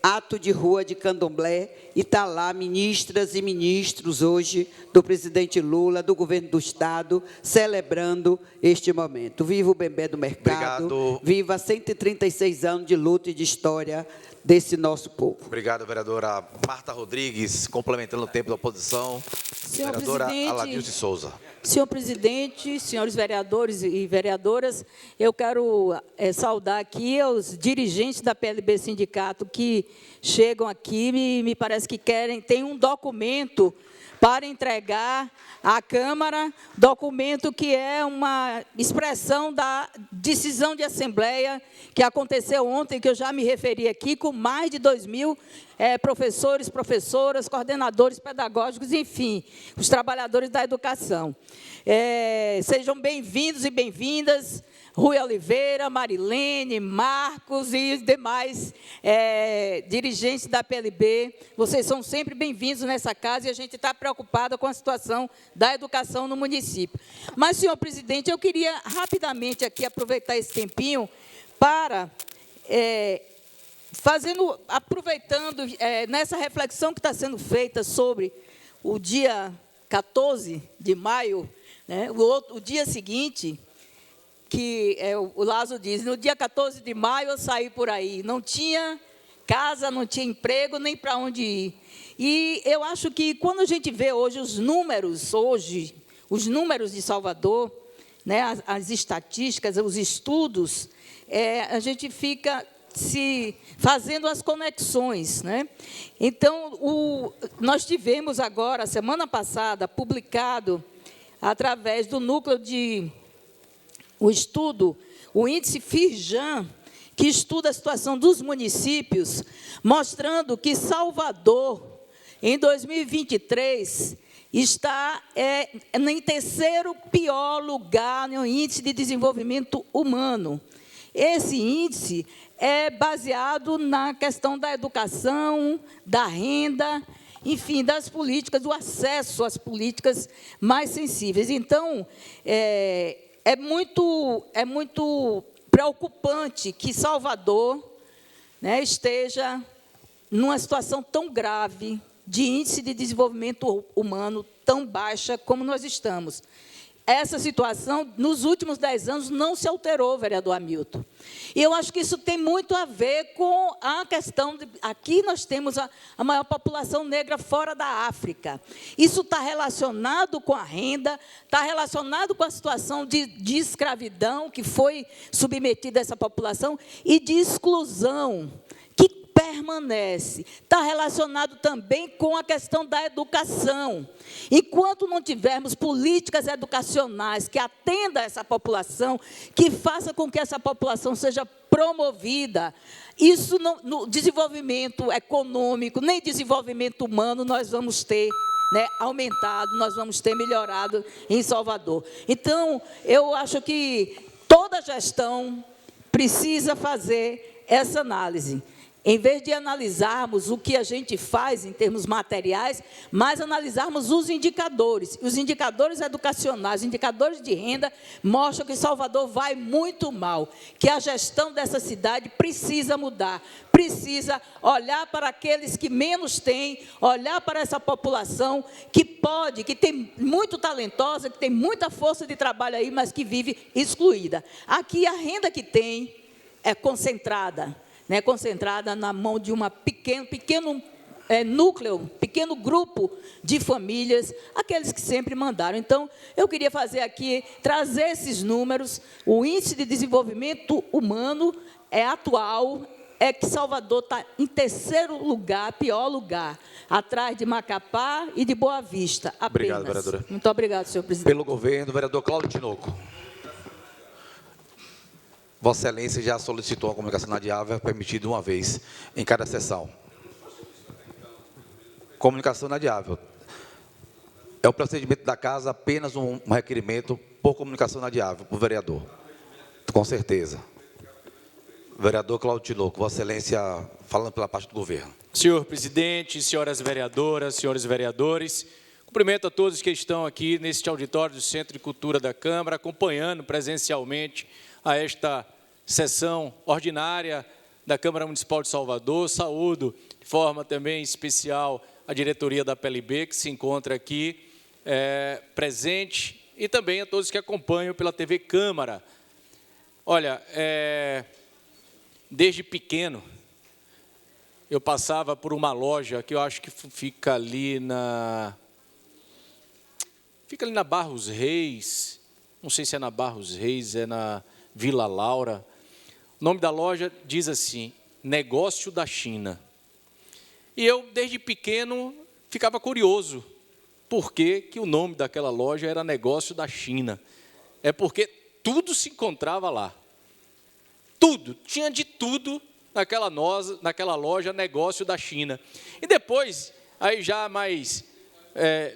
Speaker 11: ato de rua de candomblé, e está lá ministras e ministros hoje do presidente Lula, do governo do Estado, celebrando este momento. Viva o Bembé do Mercado,
Speaker 10: obrigado.
Speaker 11: Viva 136 anos de luta e de história desse nosso povo.
Speaker 10: Obrigado, vereadora Marta Rodrigues, complementando o tempo da oposição.
Speaker 7: Senhor
Speaker 10: Vereadora
Speaker 7: presidente,
Speaker 10: Aladilce Souza.
Speaker 7: Senhor presidente, senhores vereadores e vereadoras, eu quero saudar aqui os dirigentes da PLB Sindicato que chegam aqui, me parece que tem um documento para entregar à Câmara, documento que é uma expressão da decisão de Assembleia que aconteceu ontem, que eu já me referi aqui, com mais de 2.000 professores, professoras, coordenadores pedagógicos, enfim, os trabalhadores da educação. Sejam bem-vindos e bem-vindas, Rui Oliveira, Marilene, Marcos e os demais dirigentes da PLB. Vocês são sempre bem-vindos nessa casa e a gente está preocupada com a situação da educação no município. Mas, senhor presidente, eu queria rapidamente aqui aproveitar esse tempinho para, aproveitando nessa reflexão que está sendo feita sobre o dia 14 de maio, né, o dia seguinte, que o Lázaro diz, no dia 14 de maio eu saí por aí, não tinha casa, não tinha emprego, nem para onde ir. E eu acho que quando a gente vê hoje os números de Salvador, né, as estatísticas, os estudos, a gente fica fazendo as conexões, né? Então, nós tivemos agora, semana passada, publicado, através do núcleo o estudo, o índice Firjan, que estuda a situação dos municípios, mostrando que Salvador, em 2023, está em terceiro pior lugar no índice de desenvolvimento humano. Esse índice é baseado na questão da educação, da renda, enfim, das políticas, do acesso às políticas mais sensíveis. Então, é muito preocupante que Salvador, né, esteja numa situação tão grave de índice de desenvolvimento humano tão baixa como nós estamos. essa situação, nos últimos 10 anos, não se alterou, vereador Hamilton. E eu acho que isso tem muito a ver com a questão de... Aqui nós temos a maior população negra fora da África. Isso está relacionado com a renda, está relacionado com a situação de escravidão que foi submetida a essa população e de exclusão que permanece. Está relacionado também com a questão da educação. Enquanto não tivermos políticas educacionais que atendam a essa população, que faça com que essa população seja promovida, isso no desenvolvimento econômico, nem desenvolvimento humano nós vamos ter, né, aumentado, nós vamos ter melhorado em Salvador. Então, eu acho que toda gestão precisa fazer essa análise. Em vez de analisarmos o que a gente faz em termos materiais, mas analisarmos os indicadores. Os indicadores educacionais, os indicadores de renda, mostram que Salvador vai muito mal, que a gestão dessa cidade precisa mudar, precisa olhar para aqueles que menos têm, olhar para essa população que pode, que tem muito talentosa, que tem muita força de trabalho aí, mas que vive excluída. Aqui a renda que tem é concentrada, né, concentrada na mão de uma pequeno núcleo, pequeno grupo de famílias, aqueles que sempre mandaram. Então, eu queria fazer aqui, trazer esses números. O índice de desenvolvimento humano é atual, é que Salvador está em terceiro lugar, pior lugar, atrás de Macapá e de Boa Vista, apenas.
Speaker 10: Obrigado, vereadora.
Speaker 7: Muito obrigado, senhor presidente.
Speaker 10: Pelo governo, vereador Cláudio Tinoco. Vossa Excelência já solicitou a comunicação inadiável, permitida uma vez em cada sessão. Comunicação inadiável. É o procedimento da casa, apenas um requerimento por comunicação inadiável, para o vereador. Com certeza. Vereador Cláudio Tinoco, Vossa Excelência, falando pela parte do governo.
Speaker 5: Senhor presidente, senhoras vereadoras, senhores vereadores, cumprimento a todos que estão aqui neste auditório do Centro de Cultura da Câmara, acompanhando presencialmente a esta sessão ordinária da Câmara Municipal de Salvador. Saúdo de forma também especial a diretoria da PLB, que se encontra aqui presente, e também a todos que acompanham pela TV Câmara. Olha, desde pequeno, eu passava por uma loja que eu acho que fica ali na Barros Reis, não sei se é na Barros Reis, é na Vila Laura. O nome da loja diz assim, Negócio da China. E eu, desde pequeno, ficava curioso por que o nome daquela loja era Negócio da China. É porque tudo se encontrava lá. Tudo, tinha de tudo naquela loja Negócio da China. E depois, aí já mais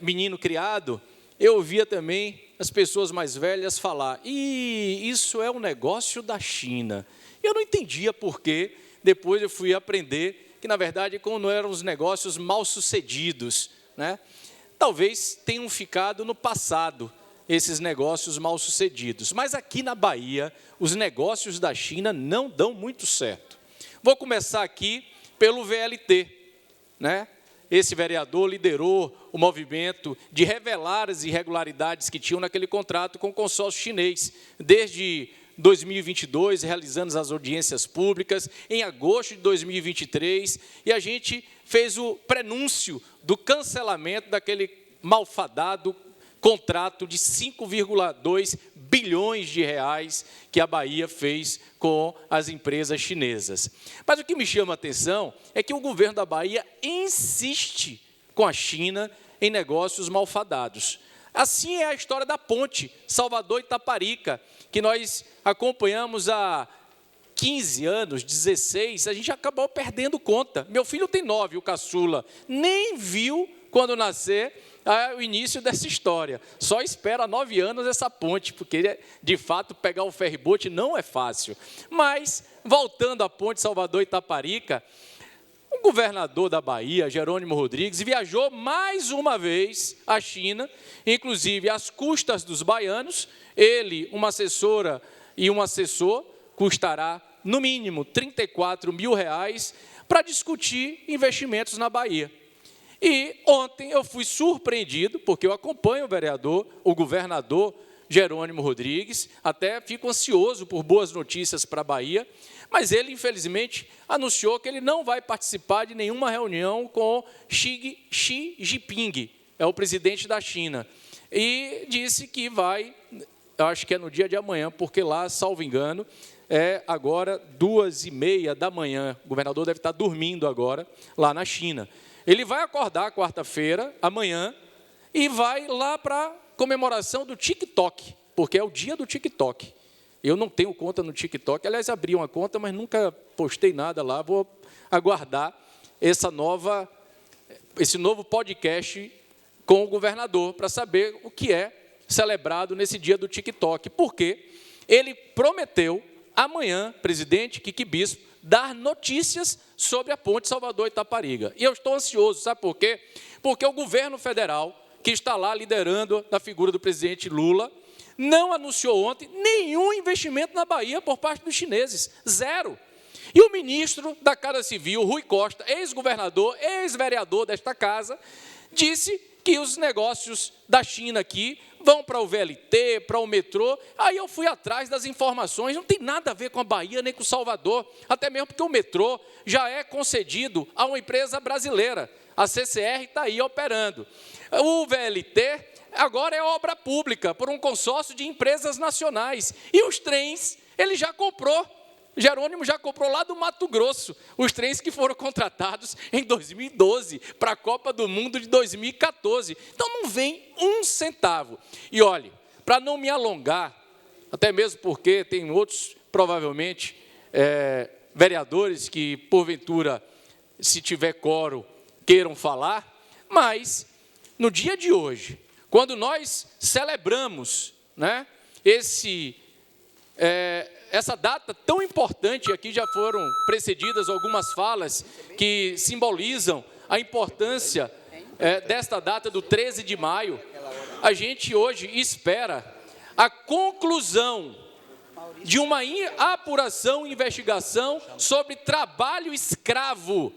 Speaker 5: menino criado, eu ouvia também as pessoas mais velhas falar, isso é um negócio da China. Eu não entendia por quê. Depois eu fui aprender que, na verdade, como eram os negócios mal sucedidos, né? Talvez tenham ficado no passado esses negócios mal sucedidos. Mas aqui na Bahia, os negócios da China não dão muito certo. Vou começar aqui pelo VLT, né? Esse vereador liderou o movimento de revelar as irregularidades que tinham naquele contrato com o consórcio chinês, desde 2022, realizando as audiências públicas, em agosto de 2023, e a gente fez o prenúncio do cancelamento daquele malfadado contrato de 5,2 bilhões de reais que a Bahia fez com as empresas chinesas. Mas o que me chama a atenção é que o governo da Bahia insiste com a China em negócios malfadados. Assim é a história da ponte Salvador-Itaparica, que nós acompanhamos há 15 anos, 16, a gente acabou perdendo conta. Meu filho tem 9, o caçula, nem viu quando nascer o início dessa história. Só espera 9 anos essa ponte, porque, de fato, pegar o ferryboat não é fácil. Mas, voltando à ponte Salvador-Itaparica, o governador da Bahia, Jerônimo Rodrigues, viajou mais uma vez à China, inclusive às custas dos baianos. Ele, uma assessora e um assessor, custará, no mínimo, R$34 mil para discutir investimentos na Bahia. E ontem eu fui surpreendido, porque eu acompanho o governador, Jerônimo Rodrigues, até fico ansioso por boas notícias para a Bahia, mas ele, infelizmente, anunciou que ele não vai participar de nenhuma reunião com Xi Jinping, é o presidente da China, e disse que vai, acho que é no dia de amanhã, porque lá, salvo engano, é agora 2h30 da manhã, o governador deve estar dormindo agora, lá na China. Ele vai acordar quarta-feira, amanhã, e vai lá para a comemoração do TikTok, porque é o dia do TikTok. Eu não tenho conta no TikTok, aliás, abri uma conta, mas nunca postei nada lá, vou aguardar esse novo podcast com o governador, para saber o que é celebrado nesse dia do TikTok, porque ele prometeu, amanhã, presidente Kiki Bispo, dar notícias sobre a ponte Salvador-Itapariga. E eu estou ansioso, sabe por quê? Porque o governo federal, que está lá liderando na figura do presidente Lula, não anunciou ontem nenhum investimento na Bahia por parte dos chineses, zero. E o ministro da Casa Civil, Rui Costa, ex-governador, ex-vereador desta casa, disse que os negócios da China aqui vão para o VLT, para o metrô. Aí eu fui atrás das informações, não tem nada a ver com a Bahia nem com Salvador, até mesmo porque o metrô já é concedido a uma empresa brasileira, a CCR está aí operando. O VLT agora é obra pública por um consórcio de empresas nacionais. E os trens, ele já comprou. Jerônimo já comprou lá do Mato Grosso os trens que foram contratados em 2012 para a Copa do Mundo de 2014. Então, não vem um centavo. E, olhe, para não me alongar, até mesmo porque tem outros, provavelmente, vereadores que, porventura, se tiver quórum, queiram falar, mas, no dia de hoje, quando nós celebramos, né, essa data tão importante, aqui já foram precedidas algumas falas que simbolizam a importância desta data do 13 de maio, a gente hoje espera a conclusão de uma apuração e investigação sobre trabalho escravo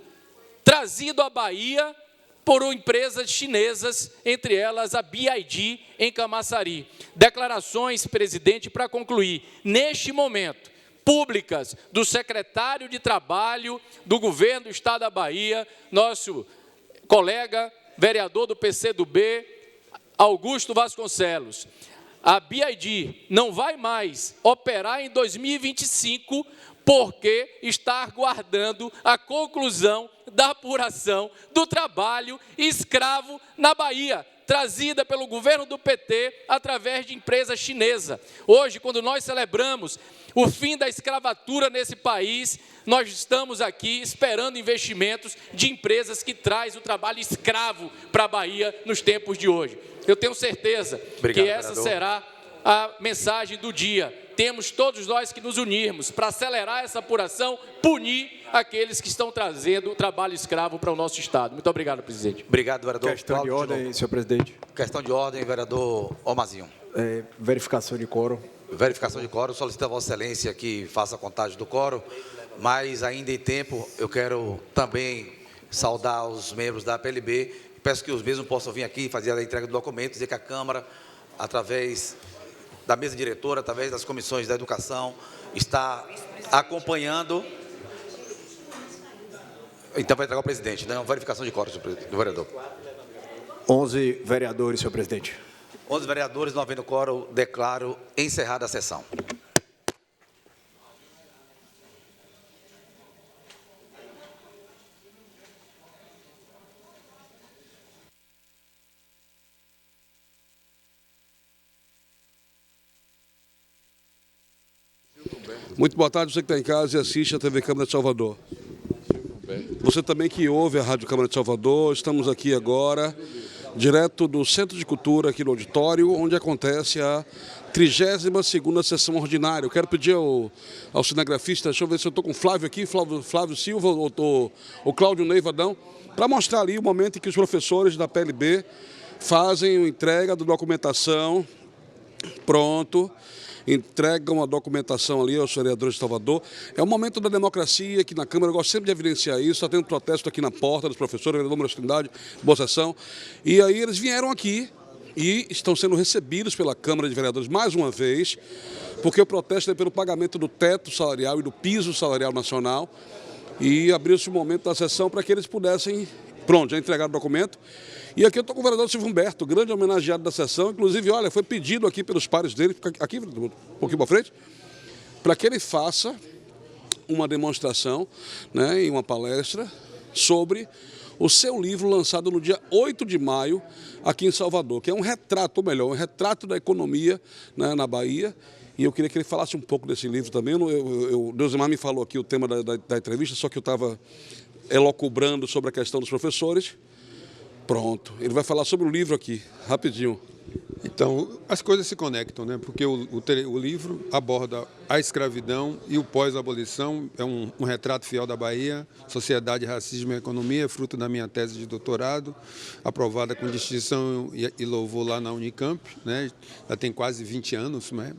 Speaker 5: trazido à Bahia por empresas chinesas, entre elas a BID, em Camaçari. Declarações, presidente, para concluir, neste momento, públicas do secretário de Trabalho do governo do Estado da Bahia, nosso colega, vereador do PCdoB, Augusto Vasconcelos. A BID não vai mais operar em 2025, porque está aguardando a conclusão da apuração do trabalho escravo na Bahia, trazida pelo governo do PT através de empresa chinesa. Hoje, quando nós celebramos o fim da escravatura nesse país, nós estamos aqui esperando investimentos de empresas que trazem o trabalho escravo para a Bahia nos tempos de hoje. Eu tenho certeza que essa será a mensagem do dia. Temos todos nós que nos unirmos para acelerar essa apuração, punir aqueles que estão trazendo o trabalho escravo para o nosso Estado. Muito obrigado, presidente.
Speaker 10: Obrigado, vereador.
Speaker 12: Questão de ordem, senhor presidente.
Speaker 10: Questão de ordem, vereador Omazinho.
Speaker 12: Verificação de quórum.
Speaker 10: Verificação de quórum. Solicito a Vossa Excelência que faça a contagem do quórum, mas ainda em tempo eu quero também saudar os membros da PLB. Peço que os mesmos possam vir aqui fazer a entrega do documento, dizer que a Câmara, através da mesa diretora, através das comissões da educação, está acompanhando. Então, vai entregar ao presidente, né? Uma verificação de quórum do vereador.
Speaker 12: 11 vereadores, senhor presidente.
Speaker 10: 11 vereadores, não havendo quórum, declaro encerrada a sessão.
Speaker 13: Muito boa tarde, você que está em casa e assiste a TV Câmara de Salvador. Você também que ouve a Rádio Câmara de Salvador, estamos aqui agora, direto do Centro de Cultura, aqui no auditório, onde acontece a 32ª sessão ordinária. Eu quero pedir ao cinegrafista, deixa eu ver se eu estou com o Flávio aqui, Flávio Silva ou Cláudio Neivadão, para mostrar ali o momento em que os professores da PLB fazem a entrega da documentação, pronto, entregam a documentação ali aos vereadores de Salvador. É um momento da democracia aqui na Câmara, eu gosto sempre de evidenciar isso, está tendo protesto aqui na porta dos professores, vereador Moura Trindade, boa sessão. E aí eles vieram aqui e estão sendo recebidos pela Câmara de Vereadores mais uma vez, porque o protesto é pelo pagamento do teto salarial e do piso salarial nacional, e abriu-se o momento da sessão para que eles pudessem, pronto, já entregaram o documento. E aqui eu estou com o vereador Silvio Humberto, grande homenageado da sessão, inclusive, olha, foi pedido aqui pelos pares dele, aqui um pouquinho para frente, para que ele faça uma demonstração, né, em uma palestra sobre o seu livro lançado no dia 8 de maio aqui em Salvador, que é um retrato, ou melhor, um retrato da economia, né, na Bahia. E eu queria que ele falasse um pouco desse livro também. O Deusimar me falou aqui o tema da entrevista, só que eu estava elocubrando sobre a questão dos professores. Pronto, ele vai falar sobre o livro aqui, rapidinho.
Speaker 6: Então, as coisas se conectam, né? Porque o livro aborda a escravidão e o pós-abolição, é um retrato fiel da Bahia, Sociedade, Racismo e Economia, fruto da minha tese de doutorado, aprovada com distinção e louvor lá na Unicamp, né? Já tem quase 20 anos, né?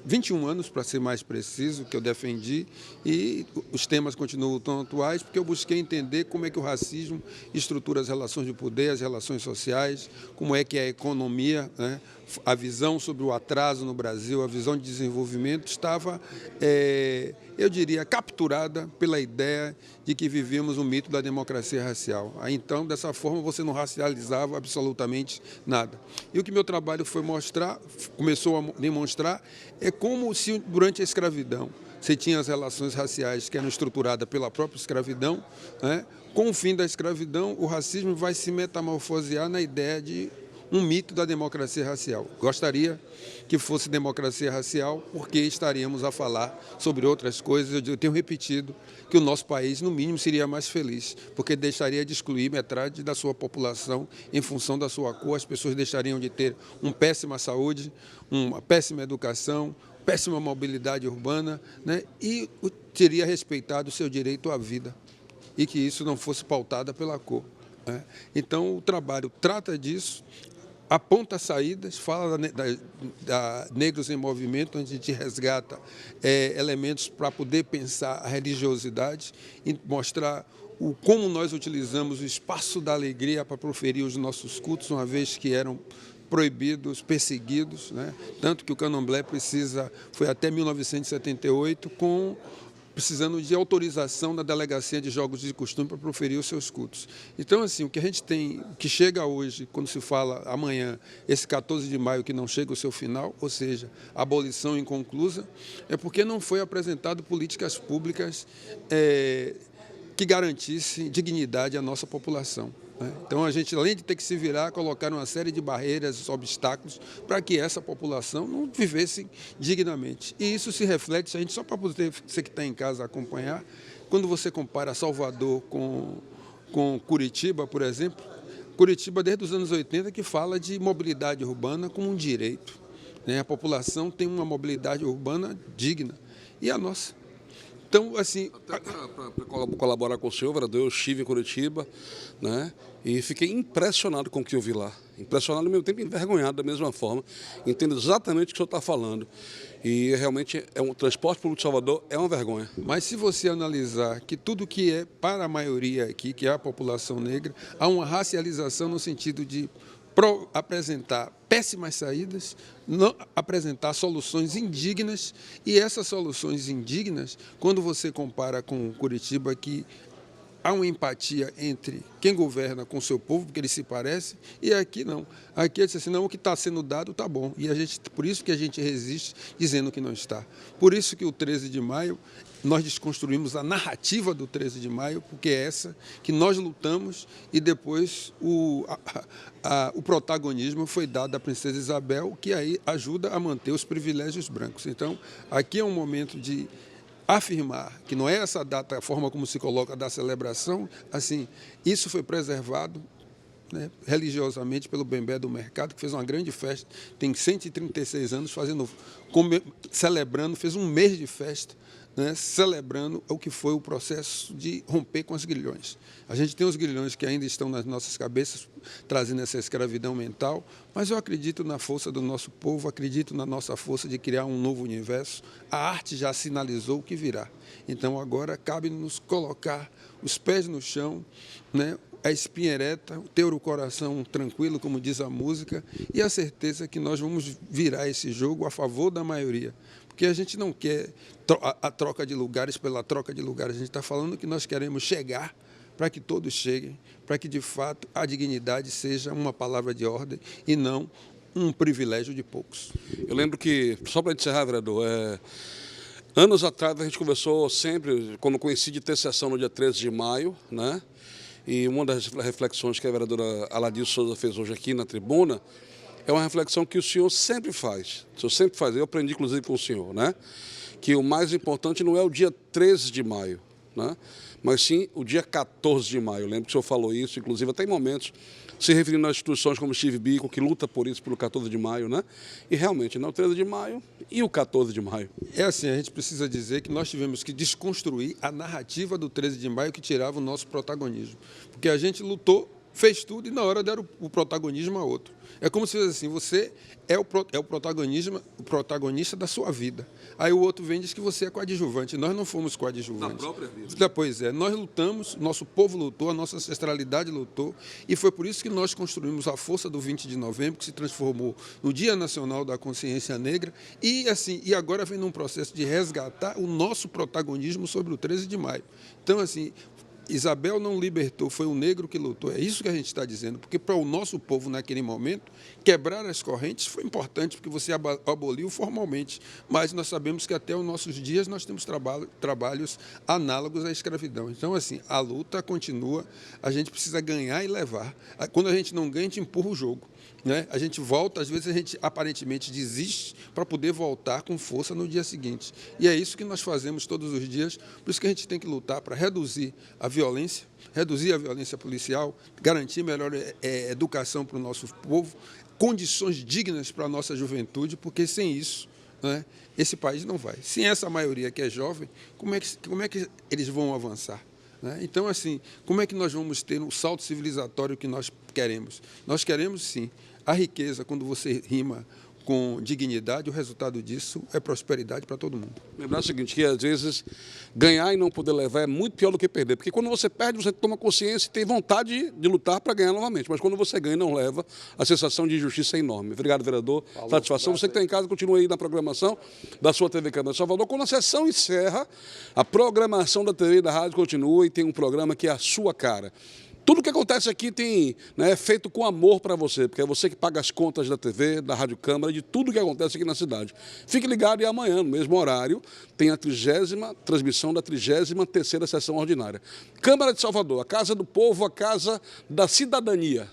Speaker 6: 21 anos, para ser mais preciso, que eu defendi, e os temas continuam tão atuais, porque eu busquei entender como é que o racismo estrutura as relações de poder, as relações sociais, como é que a economia, né? A visão sobre o atraso no Brasil, a visão de desenvolvimento estava, eu diria, capturada pela ideia de que vivíamos um mito da democracia racial. Aí, então, dessa forma, você não racializava absolutamente nada. E o que meu trabalho foi mostrar, começou a demonstrar, é como se durante a escravidão você tinha as relações raciais que eram estruturadas pela própria escravidão, né? Com o fim da escravidão, o racismo vai se metamorfosear na ideia de um mito da democracia racial. Gostaria que fosse democracia racial, porque estaríamos a falar sobre outras coisas. Eu tenho repetido que o nosso país, no mínimo, seria mais feliz, porque deixaria de excluir metade da sua população em função da sua cor. As pessoas deixariam de ter uma péssima saúde, uma péssima educação, péssima mobilidade urbana, né? E teria respeitado o seu direito à vida, e que isso não fosse pautada pela cor, né? Então, o trabalho trata disso, aponta saídas, fala da Negros em Movimento, onde a gente resgata elementos para poder pensar a religiosidade e mostrar como nós utilizamos o espaço da alegria para proferir os nossos cultos, uma vez que eram proibidos, perseguidos, né? Tanto que o candomblé foi até 1978 precisando de autorização da Delegacia de Jogos de Costume para proferir os seus cultos. Então, assim, o que a gente tem, o que chega hoje, quando se fala amanhã, esse 14 de maio que não chega ao seu final, ou seja, a abolição inconclusa, é porque não foi apresentado políticas públicas que garantissem dignidade à nossa população. Então, a gente, além de ter que se virar, colocar uma série de barreiras, obstáculos, para que essa população não vivesse dignamente. E isso se reflete, só para você que está em casa acompanhar, quando você compara Salvador com Curitiba, por exemplo, Curitiba, desde os anos 80, que fala de mobilidade urbana como um direito, né? A população tem uma mobilidade urbana digna. E a nossa? Então, assim...
Speaker 13: Para colaborar com o senhor, vereador, eu estive em Curitiba, né, e fiquei impressionado com o que eu vi lá. Impressionado, ao mesmo tempo envergonhado da mesma forma. Entendo exatamente o que o senhor está falando. E realmente o transporte público de Salvador é uma vergonha.
Speaker 6: Mas se você analisar que tudo que é para a maioria aqui, que é a população negra, há uma racialização no sentido de apresentar péssimas saídas, não apresentar soluções indignas, e essas soluções indignas, quando você compara com Curitiba, que há uma empatia entre quem governa com o seu povo, porque eles se parecem, e aqui não. Aqui é assim, não, o que está sendo dado está bom, e por isso que a gente resiste dizendo que não está. Por isso que o 13 de maio, nós desconstruímos a narrativa do 13 de maio, porque é essa que nós lutamos, e depois o protagonismo foi dado à princesa Isabel, que aí ajuda a manter os privilégios brancos. Então, aqui é um momento de afirmar que não é essa data, a forma como se coloca da celebração, assim, isso foi preservado, né, religiosamente pelo Bembé do Mercado, que fez uma grande festa, tem 136 anos, celebrando, fez um mês de festa, né, celebrando o que foi o processo de romper com os grilhões. A gente tem os grilhões que ainda estão nas nossas cabeças, trazendo essa escravidão mental, mas eu acredito na força do nosso povo, acredito na nossa força de criar um novo universo. A arte já sinalizou o que virá. Então, agora, cabe-nos colocar os pés no chão, né, a espinha ereta, ter o coração tranquilo, como diz a música, e a certeza que nós vamos virar esse jogo a favor da maioria. Porque a gente não quer a troca de lugares pela troca de lugares, a gente está falando que nós queremos chegar para que todos cheguem, para que, de fato, a dignidade seja uma palavra de ordem e não um privilégio de poucos.
Speaker 13: Eu lembro que, só para encerrar, vereador, anos atrás a gente conversou sempre, quando coincide ter sessão no dia 13 de maio, né? E uma das reflexões que a vereadora Aladir Souza fez hoje aqui na tribuna é uma reflexão que o senhor sempre faz. O senhor sempre faz, eu aprendi inclusive com o senhor, né? Que o mais importante não é o dia 13 de maio, né? Mas sim o dia 14 de maio. Eu lembro que o senhor falou isso, inclusive até em momentos se referindo a instituições como Steve Biko, que luta por isso, pelo 14 de maio, né? E realmente, não o 13 de maio e o 14 de maio.
Speaker 6: É assim, a gente precisa dizer que nós tivemos que desconstruir a narrativa do 13 de maio que tirava o nosso protagonismo. Porque a gente lutou, fez tudo e na hora deram o protagonismo a outro. É como se fosse assim, você é o protagonista da sua vida. Aí o outro vem e diz que você é coadjuvante. Nós não fomos coadjuvantes.
Speaker 13: Na própria vida.
Speaker 6: Pois é, nós lutamos, nosso povo lutou, a nossa ancestralidade lutou, e foi por isso que nós construímos a força do 20 de novembro, que se transformou no Dia Nacional da Consciência Negra, e assim, e agora vem num processo de resgatar o nosso protagonismo sobre o 13 de maio. Então, assim, Isabel não libertou, foi o negro que lutou. É isso que a gente está dizendo, porque para o nosso povo, naquele momento, quebrar as correntes foi importante, porque você aboliu formalmente. Mas nós sabemos que até os nossos dias nós temos trabalhos análogos à escravidão. Então, assim, a luta continua, a gente precisa ganhar e levar. Quando a gente não ganha, a gente empurra o jogo, né? A gente volta, às vezes a gente aparentemente desiste para poder voltar com força no dia seguinte. E é isso que nós fazemos todos os dias, por isso que a gente tem que lutar para reduzir a violência policial, garantir melhor educação para o nosso povo, condições dignas para a nossa juventude, porque sem isso, né, esse país não vai. Sem essa maioria que é jovem, como é que eles vão avançar? Então, assim, como é que nós vamos ter o salto civilizatório que nós queremos? Nós queremos, sim, a riqueza, quando você rima com dignidade, o resultado disso é prosperidade para todo mundo.
Speaker 13: Lembrar o seguinte, que às vezes ganhar e não poder levar é muito pior do que perder, porque quando você perde, você toma consciência e tem vontade de lutar para ganhar novamente, mas quando você ganha e não leva, a sensação de injustiça é enorme. Obrigado, vereador. Satisfação. Você que está em casa, continua aí na programação da sua TV Câmara de Salvador. Quando a sessão encerra, a programação da TV e da rádio continua e tem um programa que é a sua cara. Tudo que acontece aqui é feito com amor para você, porque é você que paga as contas da TV, da Rádio Câmara, de tudo que acontece aqui na cidade. Fique ligado e amanhã, no mesmo horário, tem a transmissão da 33ª sessão ordinária. Câmara de Salvador, a casa do povo, a casa da cidadania.